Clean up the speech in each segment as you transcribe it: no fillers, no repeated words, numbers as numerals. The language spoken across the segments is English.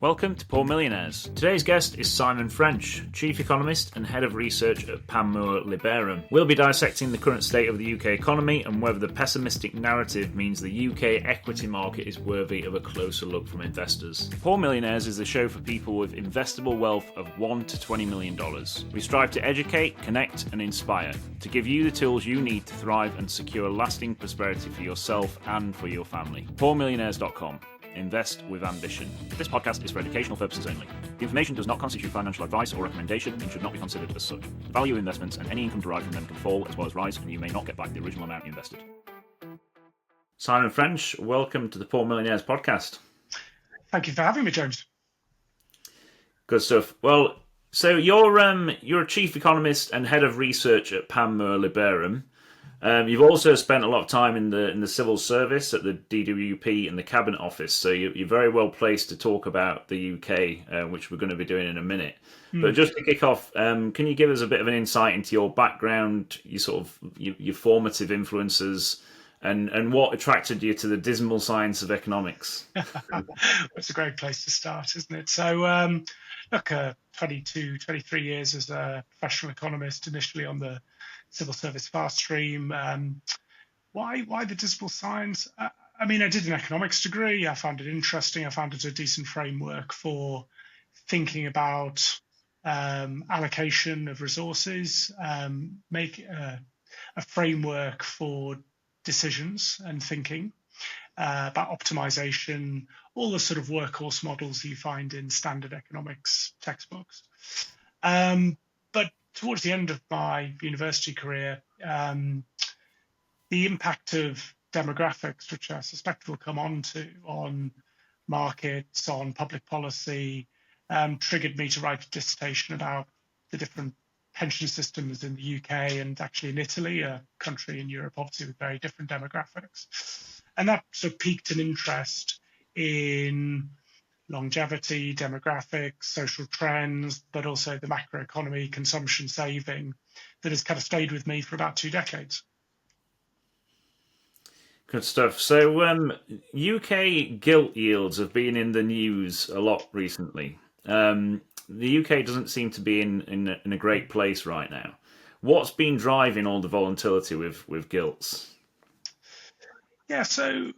Welcome to Poor Millionaires. Today's guest is Simon French, Chief Economist and Head of Research at Panmure Liberum. We'll be dissecting the current state of the UK economy and whether the pessimistic narrative means the UK equity market is worthy of a closer look from investors. Poor Millionaires is the show for people with investable wealth of $1 to $20 million. We strive to educate, connect and inspire, to give you the tools you need to thrive and secure lasting prosperity for yourself and for your family. PoorMillionaires.com. Invest with ambition. This podcast is for educational purposes only. The information does not constitute financial advice or recommendation and should not be considered as such. The value of investments and any income derived from them can fall as well as rise, and you may not get back the original amount you invested. Simon French, welcome to the Poor Millionaires Podcast. Thank you for having me, James. Good stuff. Well, so you're a chief economist and head of research at Panmure Liberum. You've also spent a lot of time in the civil service at the DWP and the Cabinet Office, so you're very well placed to talk about the UK, which we're going to be doing in a minute. But just to kick off, can you give us a bit of an insight into your background, your formative influences, and what attracted you to the dismal science of economics? It's a great place to start, isn't it? So, 22, 23 years as a professional economist, initially on the civil service fast stream. Why the dismal science? I did an economics degree. I found it interesting. I found it a decent framework for thinking about allocation of resources, make a framework for decisions and thinking about optimization, all the sort of workhorse models you find in standard economics textbooks. But towards the end of my university career, the impact of demographics, which I suspect we'll come on to, on markets, on public policy, triggered me to write a dissertation about the different pension systems in the UK and actually in Italy, a country in Europe, obviously with very different demographics. And that sort of piqued an interest in longevity, demographics, social trends, but also the macroeconomy, consumption, saving, that has kind of stayed with me for about 2 decades. Good stuff. So UK gilt yields have been in the news a lot recently. The UK doesn't seem to be in a great place right now. What's been driving all the volatility with gilts? Yeah, so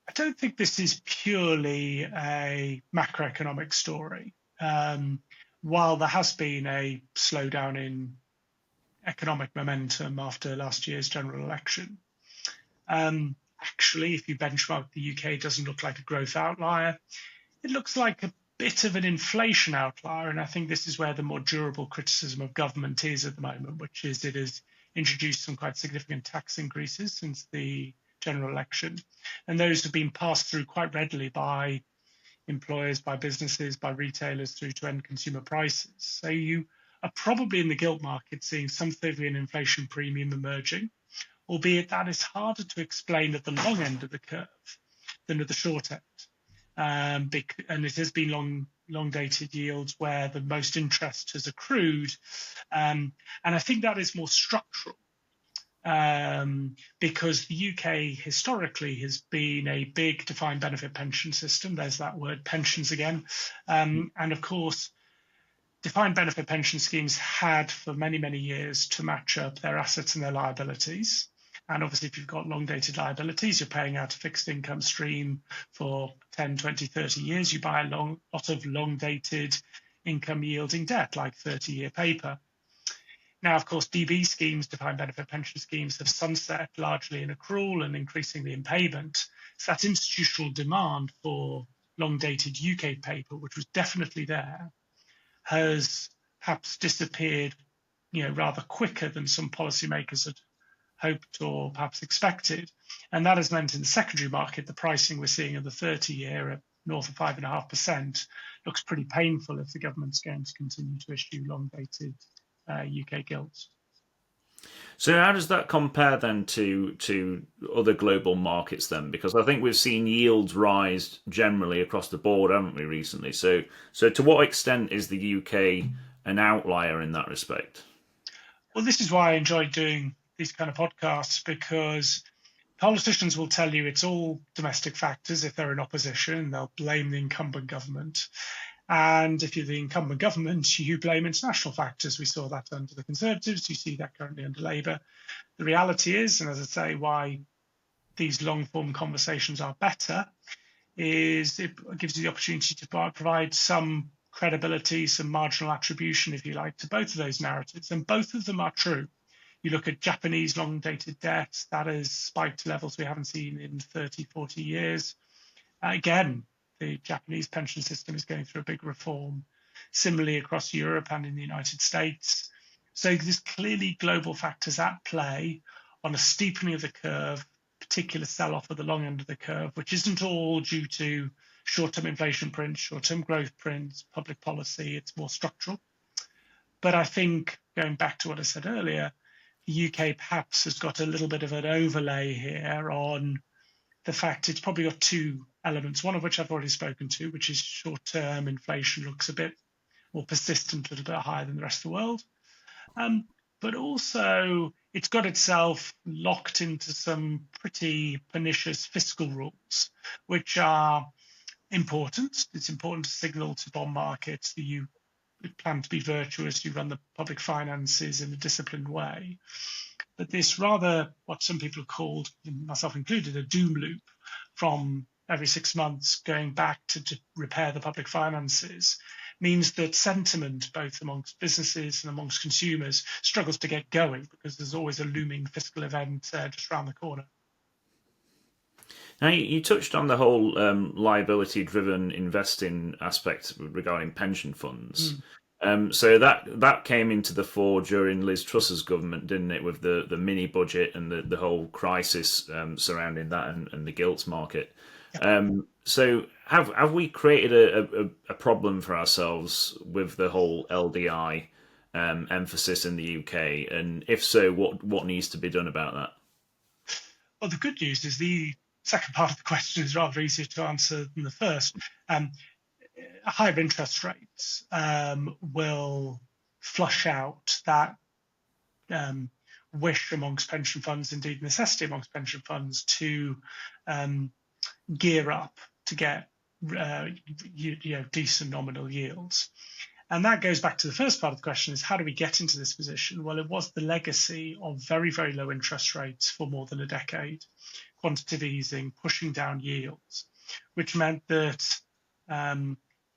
I don't think this is purely a macroeconomic story. While there has been a slowdown in economic momentum after last year's general election, actually, if you benchmark the UK, it doesn't look like a growth outlier. It looks like a bit of an inflation outlier, and I think this is where the more durable criticism of government is at the moment, which is it has introduced some quite significant tax increases since the general election, and those have been passed through quite readily by employers, by businesses, by retailers through to end consumer prices. So you are probably in the gilt market seeing something of an inflation premium emerging, albeit that is harder to explain at the long end of the curve than at the short end. And it has been long dated yields where the most interest has accrued. And I think that is more structural. Because the UK historically has been a big defined benefit pension system. There's that word, pensions again. And of course, defined benefit pension schemes had for many, many years to match up their assets and their liabilities. And obviously, if you've got long dated liabilities, you're paying out a fixed income stream for 10, 20, 30 years. You buy a lot of long dated income yielding debt, like 30-year paper. Now, of course, DB schemes, defined benefit pension schemes, have sunset largely in accrual and increasingly in payment. So that institutional demand for long-dated UK paper, which was definitely there, has perhaps disappeared, rather quicker than some policymakers had hoped or perhaps expected. And that has meant in the secondary market, the pricing we're seeing in the 30-year at north of 5.5% looks pretty painful if the government's going to continue to issue long-dated UK gilts. So how does that compare then to other global markets then? Because I think we've seen yields rise generally across the board, haven't we, recently? So to what extent is the UK an outlier in that respect? Well, this is why I enjoy doing these kind of podcasts, because politicians will tell you it's all domestic factors. If they're in opposition, they'll blame the incumbent government. And if you're the incumbent government, you blame international factors. We saw that under the Conservatives. You see that currently under Labour. The reality is, and as I say, why these long-form conversations are better, is it gives you the opportunity to provide some credibility, some marginal attribution, if you like, to both of those narratives. And both of them are true. You look at Japanese long-dated debt, that has spiked to levels we haven't seen in 30, 40 years. Again, the Japanese pension system is going through a big reform. Similarly, across Europe and in the United States. So there's clearly global factors at play on a steepening of the curve, particular sell-off at the long end of the curve, which isn't all due to short-term inflation prints, short-term growth prints, public policy. It's more structural. But I think, going back to what I said earlier, the UK perhaps has got a little bit of an overlay here on the fact it's probably got two elements, one of which I've already spoken to, which is short-term inflation looks a bit more persistent, a little bit higher than the rest of the world. But also it's got itself locked into some pretty pernicious fiscal rules, which are important. It's important to signal to bond markets that you plan to be virtuous, you run the public finances in a disciplined way. But this rather, what some people have called, myself included, a doom loop from every 6 months going back to repair the public finances, means that sentiment, both amongst businesses and amongst consumers, struggles to get going because there's always a looming fiscal event just around the corner. Now, you touched on the whole liability-driven investing aspect regarding pension funds. So that came into the fore during Liz Truss's government, didn't it, with the mini budget and the whole crisis surrounding that and the gilt market. So have we created a problem for ourselves with the whole LDI emphasis in the UK? And if so, what needs to be done about that? Well, the good news is the second part of the question is rather easier to answer than the first. Higher interest rates will flush out that wish amongst pension funds, indeed necessity amongst pension funds, to gear up to get decent nominal yields. And that goes back to the first part of the question, is how do we get into this position? Well, it was the legacy of very, very low interest rates for more than a decade, quantitative easing, pushing down yields, which meant that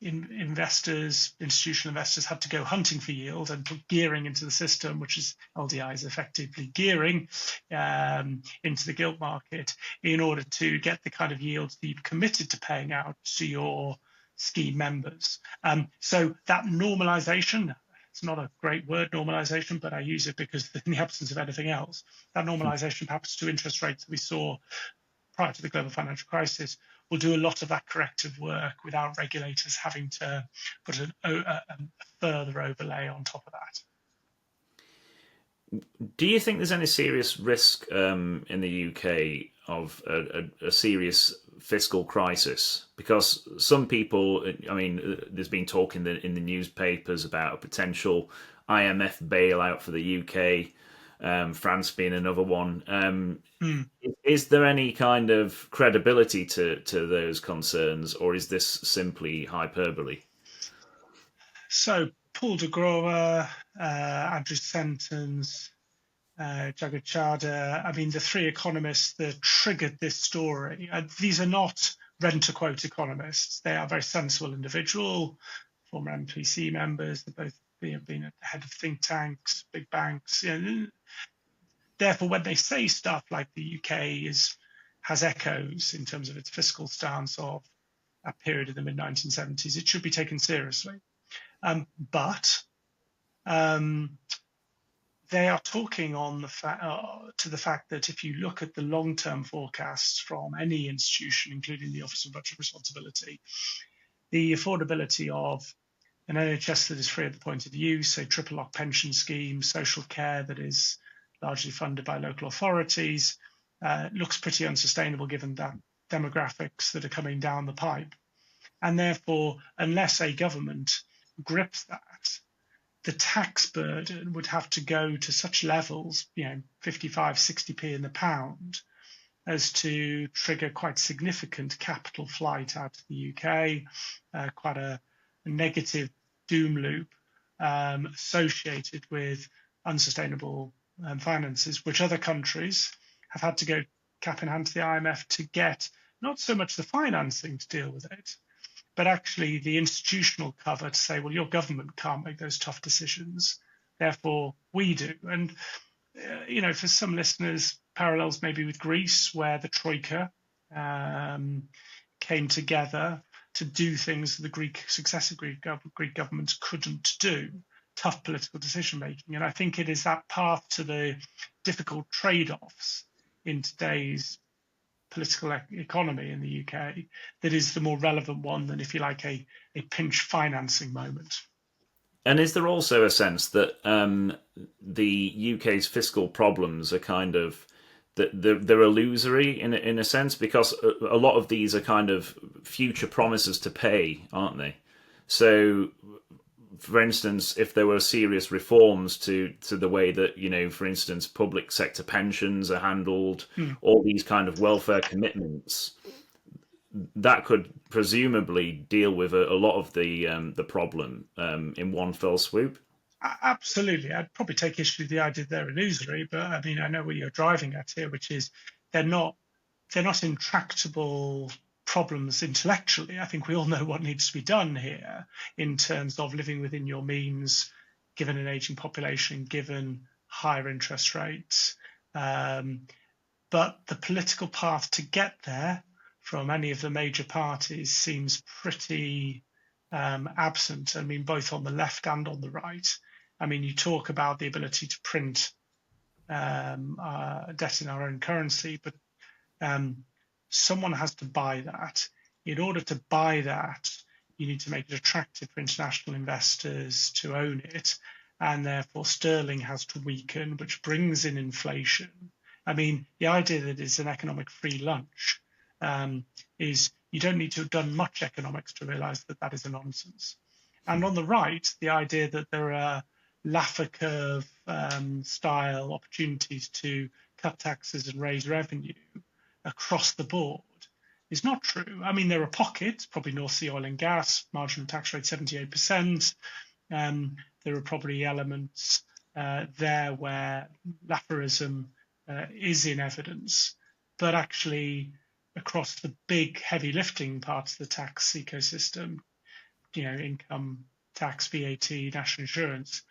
institutional investors had to go hunting for yield and put gearing into the system, which is LDI is effectively gearing into the gilt market in order to get the kind of yields that you've committed to paying out to your scheme members. So that normalization, it's not a great word, normalization, but I use it because in the absence of anything else, that normalization perhaps to interest rates that we saw prior to the global financial crisis will do a lot of that corrective work without regulators having to put a further overlay on top of that. Do you think there's any serious risk in the UK of a serious fiscal crisis? Because some people, I mean, there's been talk in the newspapers about a potential IMF bailout for the UK, France being another one. Is there any kind of credibility to those concerns, or is this simply hyperbole? So Paul de Grauwe, Andrew Sentons, Jagad Chadha, I mean, the three economists that triggered this story, these are not rent-a-quote economists. They are very sensible individuals, former MPC members. They've both been at the head of think tanks, big banks. Therefore, when they say stuff like the UK has echoes in terms of its fiscal stance of a period in the mid-1970s, it should be taken seriously. But they are talking on to the fact that if you look at the long-term forecasts from any institution, including the Office of Budget Responsibility, the affordability of an NHS that is free at the point of use, so triple lock pension scheme, social care that is largely funded by local authorities, looks pretty unsustainable given that demographics that are coming down the pipe. And therefore, unless a government grips that, the tax burden would have to go to such levels, 55, 60p in the pound, as to trigger quite significant capital flight out of the UK, quite a negative doom loop associated with unsustainable finances, which other countries have had to go cap in hand to the IMF to get not so much the financing to deal with it, but actually the institutional cover to say, well, your government can't make those tough decisions, therefore we do. And, for some listeners, parallels maybe with Greece, where the Troika came together to do things that the successive Greek governments couldn't do, tough political decision making. And I think it is that path to the difficult trade-offs in today's political economy in the UK that is the more relevant one than, if you like, a pinch financing moment. And is there also a sense that the UK's fiscal problems are kind of that they're illusory in a sense, because a lot of these are kind of future promises to pay, aren't they? So, for instance, if there were serious reforms to the way that, for instance, public sector pensions are handled, all these kind of welfare commitments, that could presumably deal with a lot of the problem in one fell swoop. Absolutely. I'd probably take issue with the idea they're illusory, but I mean, I know what you're driving at here, which is they're not intractable problems intellectually. I think we all know what needs to be done here in terms of living within your means, given an aging population, given higher interest rates. But the political path to get there from any of the major parties seems pretty absent. I mean, both on the left and on the right. I mean, you talk about the ability to print debt in our own currency, but someone has to buy that. In order to buy that, you need to make it attractive for international investors to own it, and therefore sterling has to weaken, which brings in inflation. I mean, the idea that it's an economic free lunch is you don't need to have done much economics to realize that that is a nonsense. And on the right, the idea that there are Laffer curve style opportunities to cut taxes and raise revenue across the board is not true. I mean, there are pockets, probably North Sea oil and gas, marginal tax rate 78%. There are probably elements there where Lafferism is in evidence, but actually across the big heavy lifting parts of the tax ecosystem, income tax, VAT, national insurance,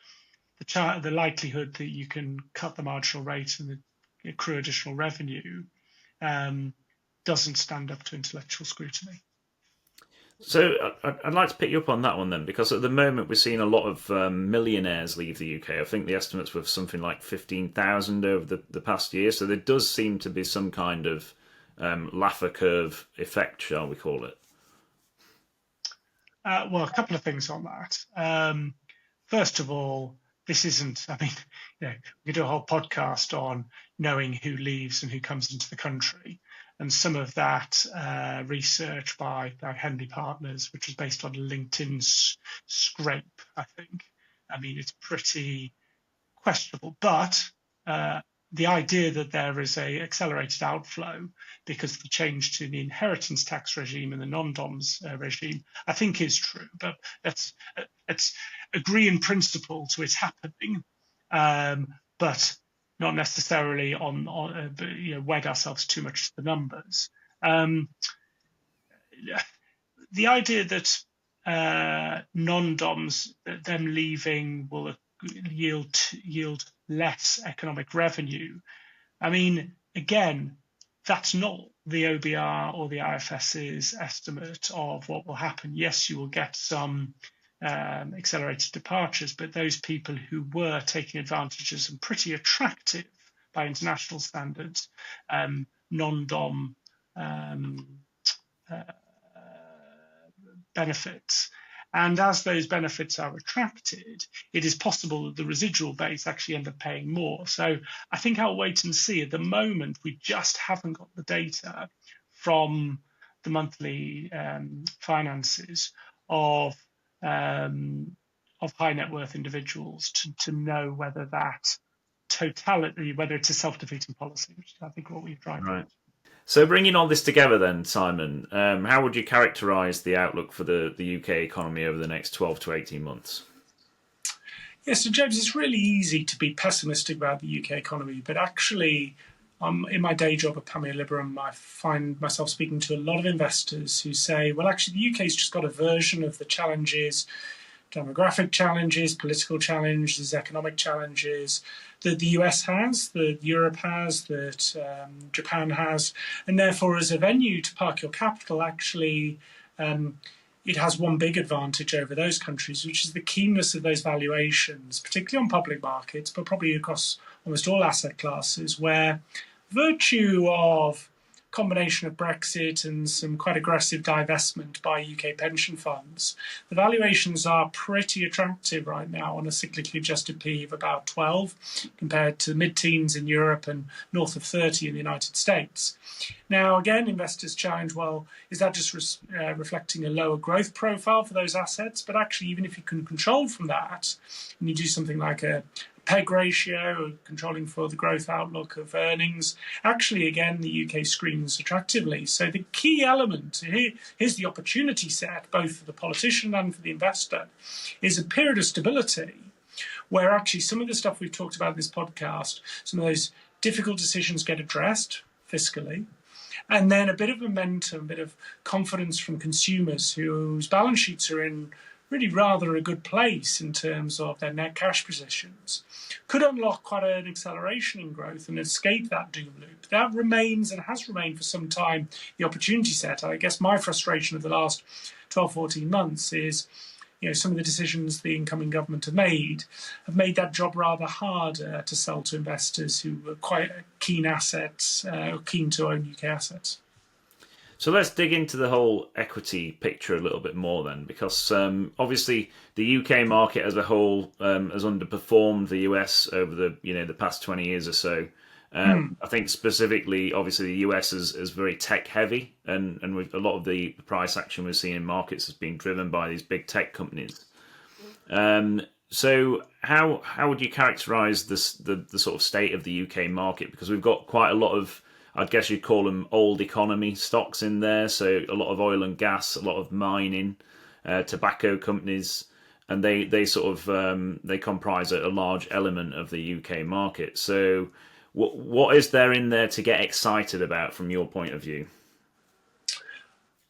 the likelihood that you can cut the marginal rate and accrue additional revenue doesn't stand up to intellectual scrutiny. So I'd like to pick you up on that one then, because at the moment we're seeing a lot of millionaires leave the UK. I think the estimates were something like 15,000 over the past year. So there does seem to be some kind of Laffer curve effect, shall we call it? Well, a couple of things on that. First of all, this isn't, I mean, we could do a whole podcast on knowing who leaves and who comes into the country. And some of that research by Henley Partners, which was based on a LinkedIn scrape, I think. I mean, it's pretty questionable. But the idea that there is a accelerated outflow because of the change to the inheritance tax regime and the non-doms regime, I think is true. But let's agree in principle to it happening, but not necessarily wed ourselves too much to the numbers. The idea that non-doms, them leaving, will yield less economic revenue. I mean, again, that's not the OBR or the IFS's estimate of what will happen. Yes, you will get some accelerated departures, but those people who were taking advantages and pretty attractive by international standards, non-dom benefits. And as those benefits are attracted, it is possible that the residual base actually end up paying more. So I think I'll wait and see. At the moment, we just haven't got the data from the monthly finances of high net worth individuals to know whether that totality, whether it's a self-defeating policy, which is, I think, what we've tried. Right. So bringing all this together then, Simon, how would you characterise the outlook for the UK economy over the next 12 to 18 months? Yeah, so James, it's really easy to be pessimistic about the UK economy, but actually, in my day job at Panmure Liberum, I find myself speaking to a lot of investors who say, well, actually, the UK's just got a version of the challenges, demographic challenges, political challenges, economic challenges that the US has, that Europe has, that Japan has, and therefore, as a venue to park your capital, actually, it has one big advantage over those countries, which is the keenness of those valuations, particularly on public markets, but probably across almost all asset classes, where virtue of combination of Brexit and some quite aggressive divestment by UK pension funds, the valuations are pretty attractive right now on a cyclically adjusted P of about 12 compared to mid-teens in Europe and north of 30 in the United States. Now, again, investors challenge, well, is that just reflecting a lower growth profile for those assets? But actually, even if you can control from that, and you do something like a PEG ratio, controlling for the growth outlook of earnings, actually, again, the UK screens attractively. So the key element, here's the opportunity set, both for the politician and for the investor, is a period of stability where actually some of the stuff we've talked about in this podcast, some of those difficult decisions get addressed fiscally, and then a bit of momentum, a bit of confidence from consumers whose balance sheets are in really rather a good place in terms of their net cash positions, could unlock quite an acceleration in growth and escape that doom loop. That remains and has remained for some time the opportunity set. I guess my frustration of the last 12, 14 months is, some of the decisions the incoming government have made that job rather harder to sell to investors who are quite keen to own UK assets. So let's dig into the whole equity picture a little bit more then, because obviously the UK market as a whole has underperformed the US over the past 20 years or so. I think specifically, obviously, the US is very tech heavy, and with a lot of the price action we're seeing in markets has been driven by these big tech companies. So how would you characterise the sort of state of the UK market? Because we've got quite a lot of, I'd guess you'd call them old economy stocks in there. So a lot of oil and gas, a lot of mining, tobacco companies, and they sort of they comprise a large element of the UK market. So what is there in there to get excited about from your point of view?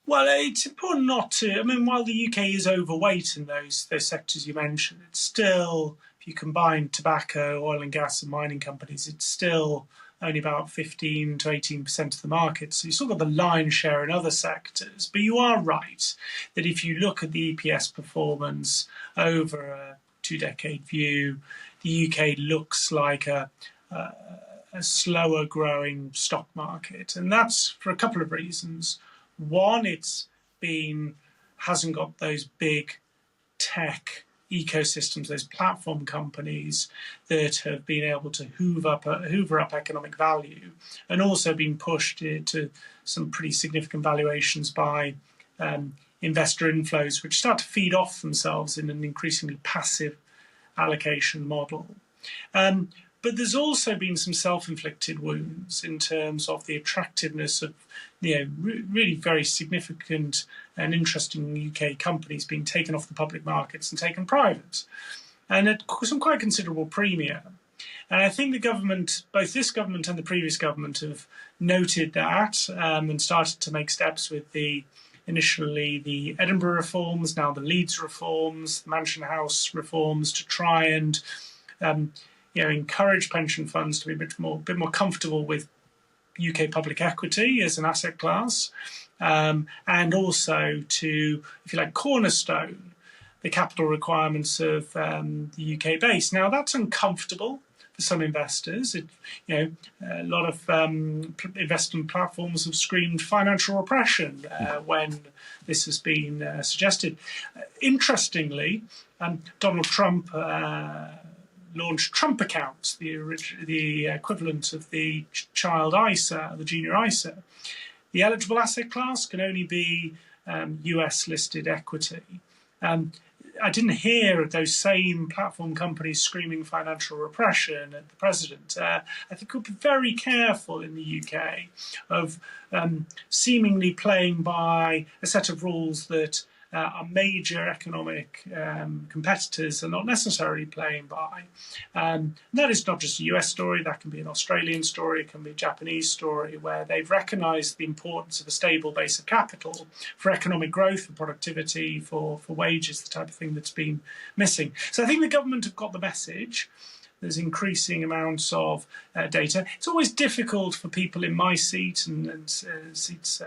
Well, it's important not to. I mean, while the UK is overweight in those sectors you mentioned, it's still, if you combine tobacco, oil and gas, and mining companies, it's still only about 15 to 18% of the market. So you still got the lion's share in other sectors. But you are right that if you look at the EPS performance over a 2-decade view, the UK looks like a slower growing stock market. And that's for a couple of reasons. One, hasn't got those big tech ecosystems, those platform companies that have been able to hoover up economic value, and also been pushed to some pretty significant valuations by investor inflows, which start to feed off themselves in an increasingly passive allocation model. But there's also been some self-inflicted wounds in terms of the attractiveness of really very significant and interesting UK companies being taken off the public markets and taken private, and at some quite considerable premium. And I think the government, both this government and the previous government, have noted that and started to make steps with initially the Edinburgh reforms, now the Leeds reforms, the Mansion House reforms, to try and encourage pension funds to be a bit more comfortable with UK public equity as an asset class, and also to, if you like, cornerstone the capital requirements of the UK base. Now, that's uncomfortable for some investors. A lot of investment platforms have screamed financial repression when this has been suggested. Interestingly, Donald Trump launched Trump accounts, the equivalent of the child ISA, the junior ISA. The eligible asset class can only be US listed equity. I didn't hear those same platform companies screaming financial repression at the president. I think we'll be very careful in the UK of seemingly playing by a set of rules that our major economic competitors are not necessarily playing by. That is not just a US story, that can be an Australian story, it can be a Japanese story, where they've recognised the importance of a stable base of capital for economic growth, for productivity, for wages, the type of thing that's been missing. So I think the government have got the message. There's increasing amounts of data. It's always difficult for people in my seat and seats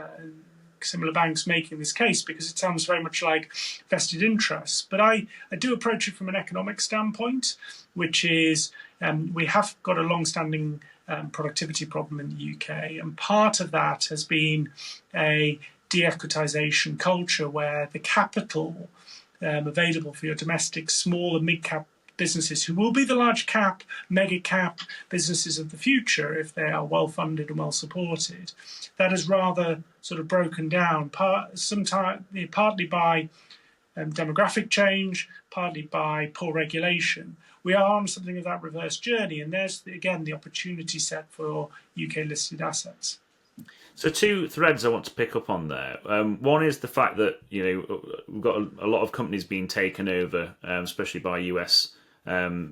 similar banks making this case, because it sounds very much like vested interests. But I do approach it from an economic standpoint, which is we have got a long-standing productivity problem in the UK, and part of that has been a de-equitisation culture where the capital available for your domestic small and mid-cap businesses, who will be the large cap, mega cap businesses of the future if they are well funded and well supported, that has rather sort of broken down, partly by demographic change, partly by poor regulation. We are on something of that reverse journey, and there's again the opportunity set for UK listed assets. So two threads I want to pick up on there. One is the fact that we've got a lot of companies being taken over, especially by US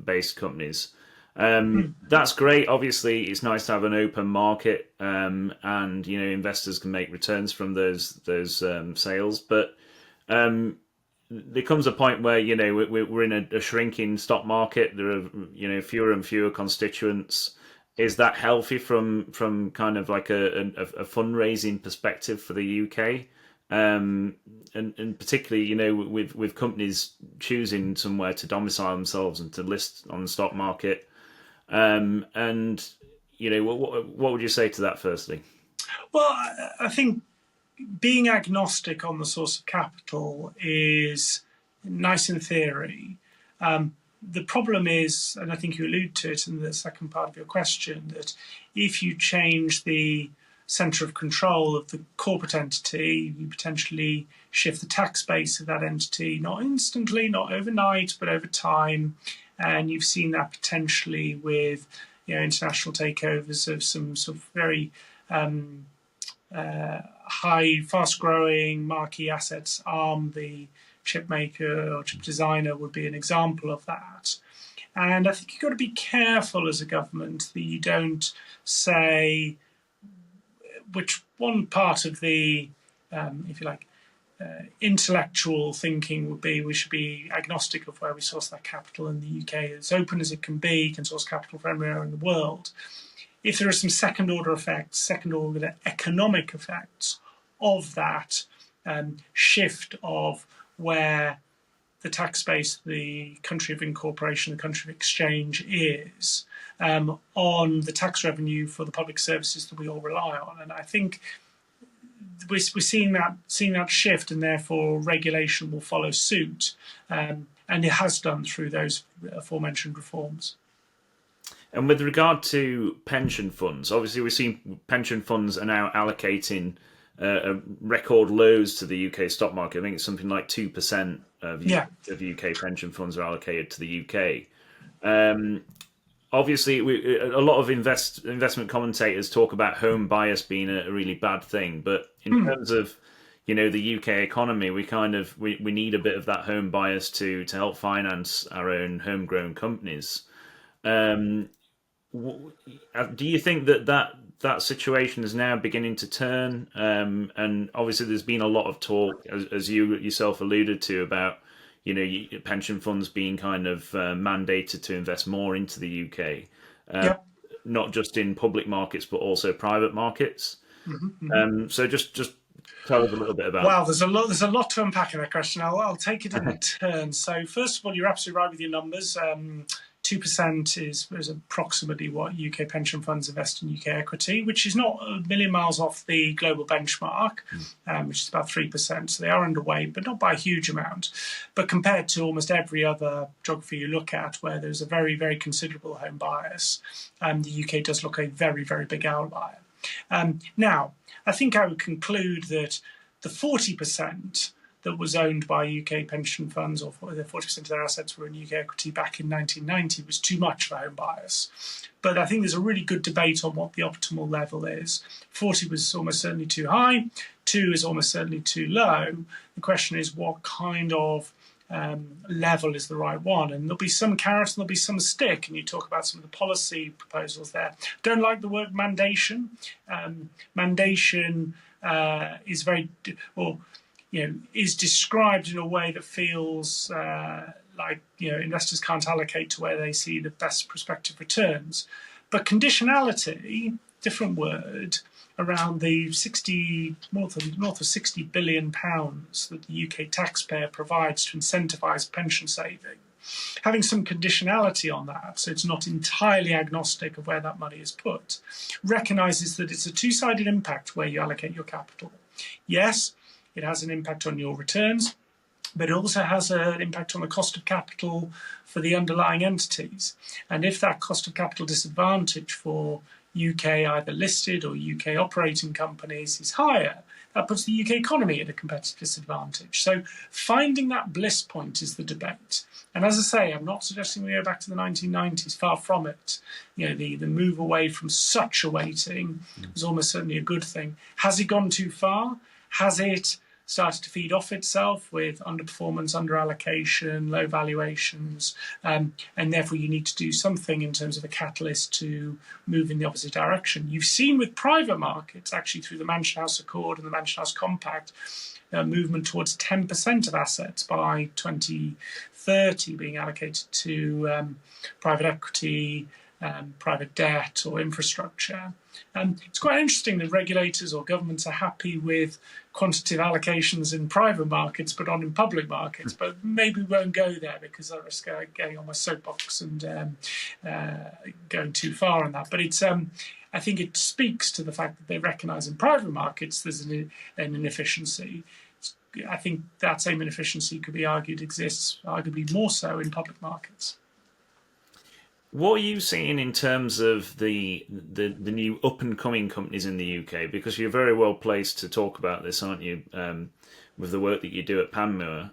based companies. That's great. Obviously, it's nice to have an open market, and investors can make returns from those sales. But there comes a point where we're in a shrinking stock market. There are fewer and fewer constituents. Is that healthy from kind of like a fundraising perspective for the UK? And particularly, with companies choosing somewhere to domicile themselves and to list on the stock market, what would you say to that? Firstly, well, I think being agnostic on the source of capital is nice in theory. The problem is, and I think you allude to it in the second part of your question, that if you change the centre of control of the corporate entity, you potentially shift the tax base of that entity, not instantly, not overnight, but over time. And you've seen that potentially with international takeovers of some sort of very high, fast-growing marquee assets. The chip maker or chip designer would be an example of that. And I think you've got to be careful as a government that you don't say which one part of the, if you like, intellectual thinking would be we should be agnostic of where we source that capital in the UK, as open as it can be, can source capital from anywhere in the world. If there are some second-order effects, second-order economic effects of that shift of where the tax base, the country of incorporation, the country of exchange is, on the tax revenue for the public services that we all rely on. And I think we're seeing that shift, and therefore regulation will follow suit. And it has done through those aforementioned reforms. And with regard to pension funds, obviously we've seen pension funds are now allocating record lows to the UK stock market. I think it's something like 2% of UK pension funds are allocated to the UK. Obviously, a lot of investment commentators talk about home bias being a really bad thing, but in terms of the UK economy, we need a bit of that home bias to help finance our own homegrown companies. Do you think that situation is now beginning to turn? And obviously, there's been a lot of talk, as you yourself alluded to, about pension funds being kind of mandated to invest more into the UK, not just in public markets but also private markets. So just tell us a little bit about. Wow, there's a lot to unpack in that question. I'll take it in turn. So first of all, you're absolutely right with your numbers. 2% is approximately what UK pension funds invest in UK equity, which is not a million miles off the global benchmark, which is about 3%. So they are underweight, but not by a huge amount. But compared to almost every other geography you look at where there's a very, very considerable home bias, the UK does look a very, very big outlier. Now, I think I would conclude that the 40% that was owned by UK pension funds, or 40% of their assets were in UK equity back in 1990, was too much for home buyers. But I think there's a really good debate on what the optimal level is. 40 was almost certainly too high, 2 is almost certainly too low. The question is what kind of level is the right one, and there'll be some carrot and there'll be some stick, and you talk about some of the policy proposals there. Don't like the word mandation. Mandation is very, or is described in a way that feels like investors can't allocate to where they see the best prospective returns. But conditionality, different word, around the north of 60 billion pounds that the UK taxpayer provides to incentivise pension saving. Having some conditionality on that, so it's not entirely agnostic of where that money is put, recognises that it's a two-sided impact where you allocate your capital. Yes, it has an impact on your returns, but it also has an impact on the cost of capital for the underlying entities. And if that cost of capital disadvantage for UK either listed or UK operating companies is higher, that puts the UK economy at a competitive disadvantage. So finding that bliss point is the debate. And as I say, I'm not suggesting we go back to the 1990s, far from it. The move away from such a weighting was almost certainly a good thing. Has it gone too far? Has it started to feed off itself with underperformance, underallocation, low valuations, and therefore you need to do something in terms of a catalyst to move in the opposite direction. You've seen with private markets, actually through the Mansion House Accord and the Mansion House Compact, movement towards 10% of assets by 2030 being allocated to private equity, private debt or infrastructure. It's quite interesting that regulators or governments are happy with quantitative allocations in private markets but not in public markets. But maybe we won't go there because I risk getting on my soapbox and going too far on that. But it's I think it speaks to the fact that they recognise in private markets there's an inefficiency. I think that same inefficiency could be argued exists arguably more so in public markets. What are you seeing in terms of the new up-and-coming companies in the UK? Because you're very well placed to talk about this, aren't you, with the work that you do at Panmure?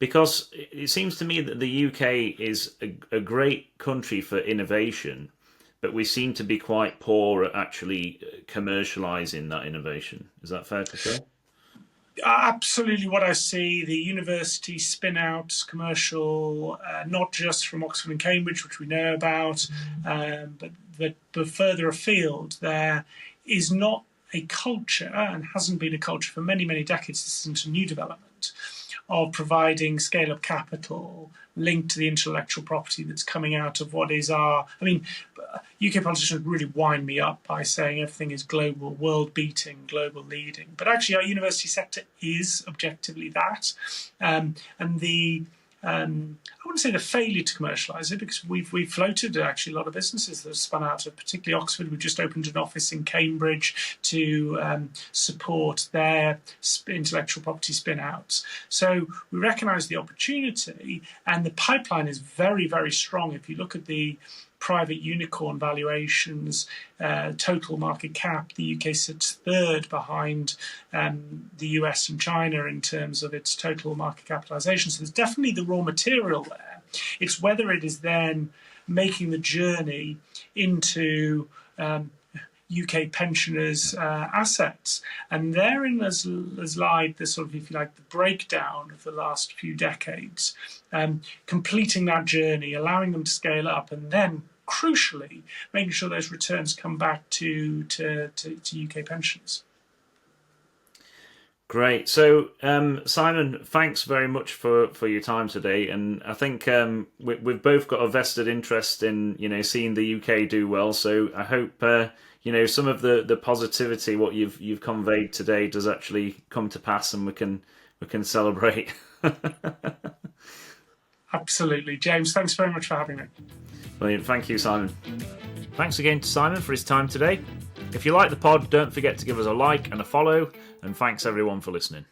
Because it seems to me that the UK is a great country for innovation, but we seem to be quite poor at actually commercialising that innovation. Is that fair to say? Absolutely what I see, the university spin-outs, commercial, not just from Oxford and Cambridge, which we know about, but further afield, there is not a culture, and hasn't been a culture for many, many decades, this isn't a new development, of providing scale-up capital linked to the intellectual property that's coming out of what is UK politicians really wind me up by saying everything is global, world-beating, global leading. But actually our university sector is objectively that. And I wouldn't say the failure to commercialise it, because we've floated actually a lot of businesses that have spun out of particularly Oxford. We've just opened an office in Cambridge to support their intellectual property spin-outs. So we recognise the opportunity, and the pipeline is very, very strong. If you look at the private unicorn valuations, total market cap, the UK sits third behind the US and China in terms of its total market capitalisation. So there's definitely the raw material there. It's whether it is then making the journey into UK pensioners' assets. And therein has lied the sort of, if you like, the breakdown of the last few decades, completing that journey, allowing them to scale up, and then crucially making sure those returns come back to UK pensions. Great. So, Simon, thanks very much for your time today. And I think we've both got a vested interest in seeing the UK do well. So I hope some of the positivity what you've conveyed today does actually come to pass, and we can celebrate. Absolutely, James. Thanks very much for having me. Brilliant. Thank you, Simon. Thanks again to Simon for his time today. If you like the pod, don't forget to give us a like and a follow, and thanks everyone for listening.